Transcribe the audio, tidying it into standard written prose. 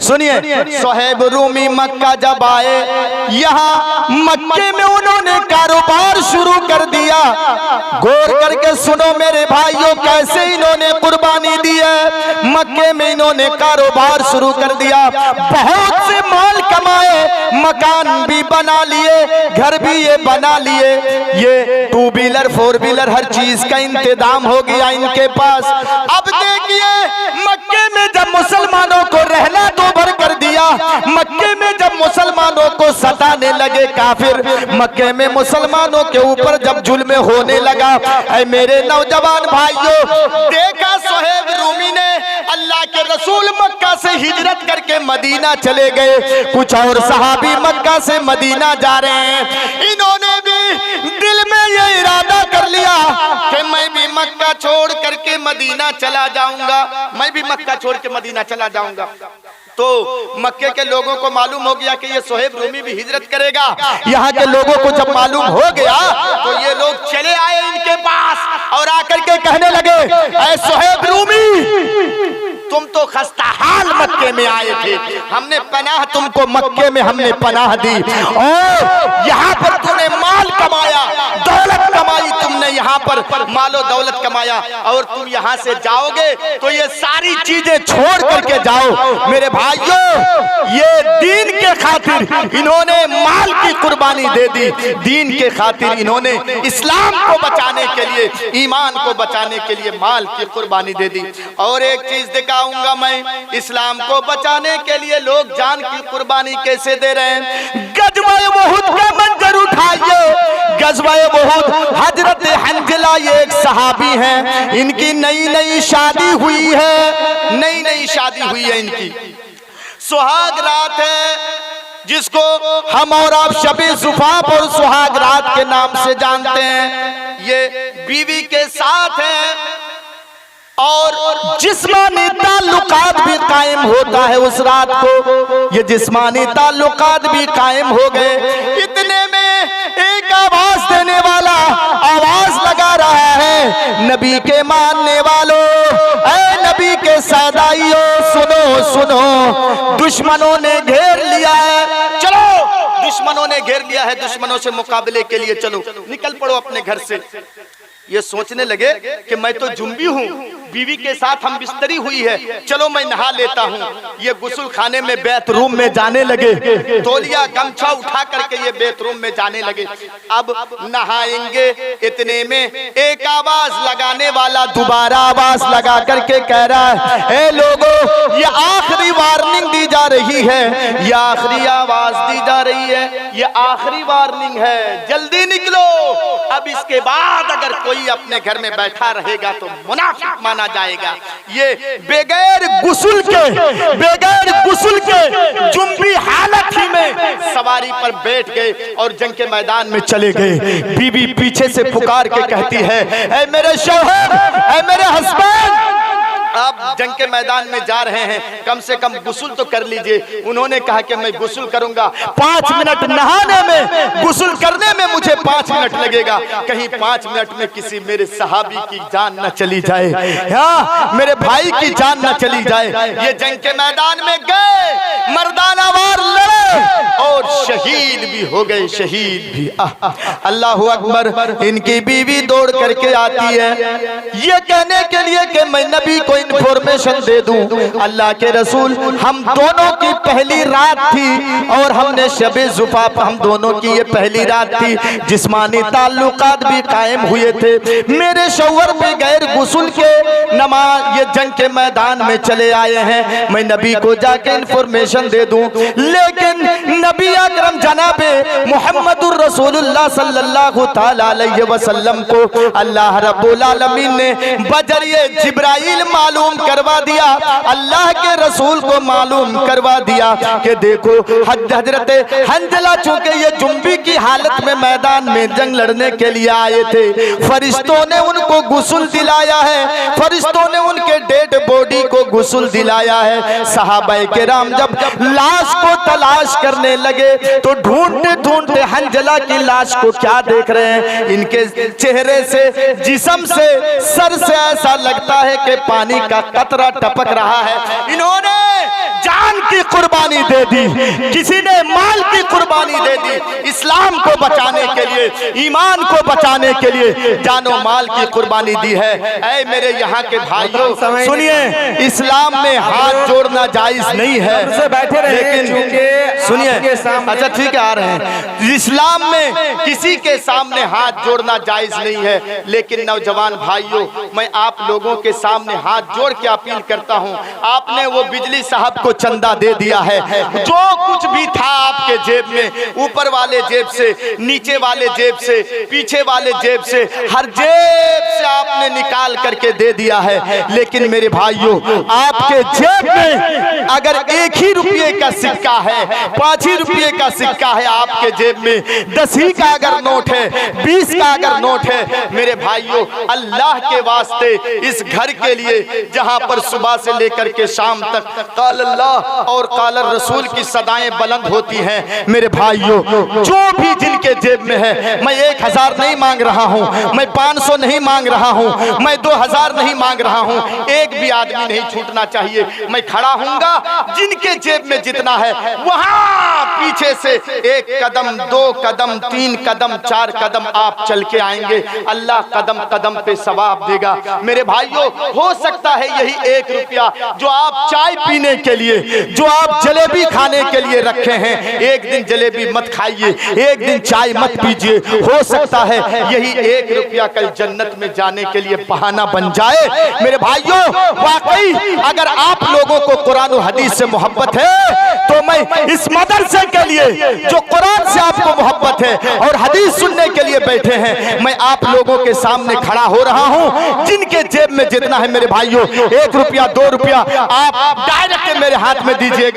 सुनिए, सुहैब रूमी मक्का जब आए, यहाँ मक्के में उन्होंने कारोबार शुरू कर दिया। गौर करके सुनो मेरे भाइयों, कैसे इन्होंने कुर्बानी दी है। मक्के में इन्होंने कारोबार शुरू कर दिया, बहुत से माल कमाए, मकान भी बना लिए, घर भी ये बना लिए, ये 2 व्हीलर 4 व्हीलर हर चीज का इंतजाम हो गया इनके पास। अब देखिए, मक्के में जब मुसलमानों को रहना तो भर कर दिया, मक्के में जब मुसलमानों को सताने लगे काफिर, मक्के में मुसलमानों के ऊपर जब जुल्म होने लगा, ऐ मेरे नौजवान भाइयों, देखा सुहैब रूमी ने अल्लाह के रसूल मक्का से हिजरत करके मदीना चले गए, कुछ और सहाबी मक्का से मदीना जा रहे हैं। इन्होंने भी दिल में ये इरादा कर लिया कि मैं भी मक्का छोड़ करके मदीना चला जाऊंगा, मैं भी मक्का छोड़ के मदीना चला जाऊंगा। तो मक्के के लोगों को मालूम हो गया कि ये सुहैब रूमी भी हिजरत करेगा। यहाँ के लोगों को जब मालूम हो गया तो ये लोग चले आए इनके पास और आकर के कहने लगे, ऐ सुहैब रूमी, तुम तो खस्ता हाल मक्के में आए थे, हमने पनाह तुमको मक्के में हमने पनाह दी, और यहाँ पर तुमने माल कमाया, दौलत कमाई, तुमने यहाँ पर मालो दौलत कमाया, और तुम यहाँ से जाओगे तो ये सारी चीजें छोड़ करके जाओ। मेरे भाइयों, ये दीन के खातिर इन्होंने माल की कुर्बानी दे दी, दीन के खातिर इन्होंने इस्लाम को बचाने के लिए, ईमान को बचाने के लिए माल की कुर्बानी दे दी। और एक चीज दिखाऊंगा मैं, इस्लाम को बचाने के लिए लोग जान की कुर्बानी कैसे दे रहे हैं। गज़वा-ए उहद का मंजर उठाइए, गज़वा-ए उहद, हजरत हंजला ये एक सहाबी हैं, इनकी नई नई शादी हुई है, नई नई शादी हुई है इनकी, सुहाग रात है, जिसको हम और आप शबे ज़ुफ़ाफ़ और सुहाग रात के नाम से जानते हैं। ये बीवी के साथ है और जिस्मानी ताल्लुकात भी कायम होता है उस रात को, ये जिस्मानी ताल्लुकात भी कायम हो गए। इतने में एक आवाज देने वाला आवाज लगा रहा है, नबी के मानने वालों, ऐ नबी के सदाइयों, सुनो सुनो, दुश्मनों ने घेर लिया है, चलो, दुश्मनों ने घेर लिया है, दुश्मनों से मुकाबले के लिए चलो, निकल पड़ो अपने घर से। ये सोचने लगे कि मैं तो जुम्बी हूँ, बीवी के साथ हम बिस्तरी हुई है, चलो मैं नहा लेता हूँ। ये गुस्ल खाने में बैतरूम में जाने लगे, तौलिया गमछा उठा करके ये बैतरूम में जाने लगे। अब नहाएंगे, इतने में एक आवाज लगाने वाला दोबारा आवाज लगा करके कह रहा है, ए लोगों, ये आखिरी वार्निंग दी जा रही है, ये आखिरी आवाज दी जा रही है, ये आखिरी वार्निंग है, जल्दी निकलो। अब इसके बाद अगर कोई अपने घर में बैठा रहेगा तो मुनाफिक माना जाएगा। ये बगैर गुस्ल के जुम्बी हालत ही में सवारी पर बैठ गए और जंग के मैदान में चले गए। बीवी पीछे से पुकार के कहती है, ऐ मेरे शौहर, ऐ मेरे हस्बैंड, आप जंग के मैदान में जा रहे हैं, कम से कम गुस्ल तो कर लीजिए। उन्होंने कहा कि मैं गुस्ल करूंगा, 5 मिनट नहाने में, गुस्ल करने में मुझे 5 मिनट लगेगा, कहीं 5 मिनट में किसी मेरे सहाबी की जान न चली जाए, हाँ, मेरे भाई की जान न चली जाए। ये जंग के मैदान में गए, मर्दाना वार लड़े और शहीद भी हो गए, शहीद भी। अल्लाहु अकबर। इनकी बीवी दौड़ करके आती है ये कहने के लिए कि मैं नबी को इंफॉर्मेशन दे दूं, अल्लाह के रसूल, हम दोनों की पहली रात थी और हमने शबे ज़ुफ़ाफ़, हम दोनों की ये पहली रात थी, जिस्मानी ताल्लुकात भी कायम हुए थे। मेरे शौहर पे गैर गुस्ल के नमाज ये जंग के मैदान में चले आए हैं, मैं नबी को जाके इंफॉर्मेशन दे दूं, लेकिन नबी अकरम जनाबे मुहम्मदुर रसूलुल्लाह सल्लल्लाहु तआला अलैहि वसल्लम को अल्लाह रब्बुल आलमीन ने बजरिए जिब्राइल मालूम करवा दिया, अल्लाह के रसूल को मालूम करवा दिया कि देखो हजरत हंजला चूंकि ये जुम्बी की हालत में मैदान में जंग लड़ने के लिए आए थे, फरिश्तों ने उनको गुस्ल दिलाया है, फरिश्तों ने उनके डेड बॉडी को गुस्ल दिलाया है। सहाबाए किराम जब लाश को तलाश करने लगे तो ढूंढते ढूंढते हंजला की लाश को क्या देख रहे हैं, इनके चेहरे से, जिस्म से, सर से ऐसा लगता है कि पानी का कतरा टपक रहा है। इन्होंने कुर्बानी दे दी, किसी ने माल की कुर्बानी दे दी इस्लाम को बचाने के लिए, ईमान को बचाने के लिए जानो माल की कुर्बानी दी है। ऐ मेरे यहाँ के भाइयों सुनिए, इस्लाम में हाथ जोड़ना जायज नहीं है, लेकिन सुनिए, अच्छा ठीक है आ रहे हैं, इस्लाम में किसी के सामने हाथ जोड़ना जायज नहीं है, लेकिन नौजवान भाइयों मैं आप लोगों के सामने हाथ जोड़ के अपील करता हूं, आपने वो बिजली साहब को चंदा दे दिया है, जो कुछ भी था आपके जेब में, ऊपर वाले जेब से, नीचे वाले जेब से, पीछे वाले जेब से, हर जेब से आपने निकाल करके दे दिया है, लेकिन मेरे भाइयों आपके जेब में अगर 1 ही रुपये का सिक्का है, 5 ही रुपये का सिक्का है आपके जेब में, 10 ही का अगर नोट है, 20 का अगर नोट है, मेरे भाइयों अल्लाह के वास्ते इस घर के लिए जहां पर सुबह से लेकर के शाम तक काल अल्लाह और काल रसूल की सदाएं बुलंद होती हैं, मेरे भाइयों जो भी जिनके जेब में है, मैं 1000 नहीं मांग रहा हूं, मैं 500 नहीं मांग रहा हूं, मैं 2000 नहीं मांग रहा हूं, एक भी आदमी नहीं छूटना चाहिए, मैं खड़ा हूंगा, जिनके जेब में जितना है वहां पीछे से 1 कदम 2 कदम 3 कदम 4 कदम आप चल के आएंगे, अल्लाह कदम कदम पे सवाब देगा। मेरे भाइयों हो सकता है यही 1 रुपया जो आप चाय पीने के लिए, जो आप जलेबी खाने के लिए रखे हैं, एक दिन जलेबी मत खाइए, एक दिन चाय मत पीजिए, हो सकता है यही 1 रुपया कल जन्नत में जाने के लिए बहाना बन जाए। मेरे भाइयों वाकई अगर आप लोगों को कुरान और हदीस से मोहब्बत है तो मैं इस मदरसे के लिए जो कुरान से आपको मोहब्बत है और हदीस सुनने के लिए बैठे हैं, मैं आप लोगों के सामने खड़ा हो रहा हूं, जिनके जेब में जितना है मेरे भाइयों 1 रुपया 2 रुपया आप डायरेक्ट मेरे हाथ में दीजिएगा।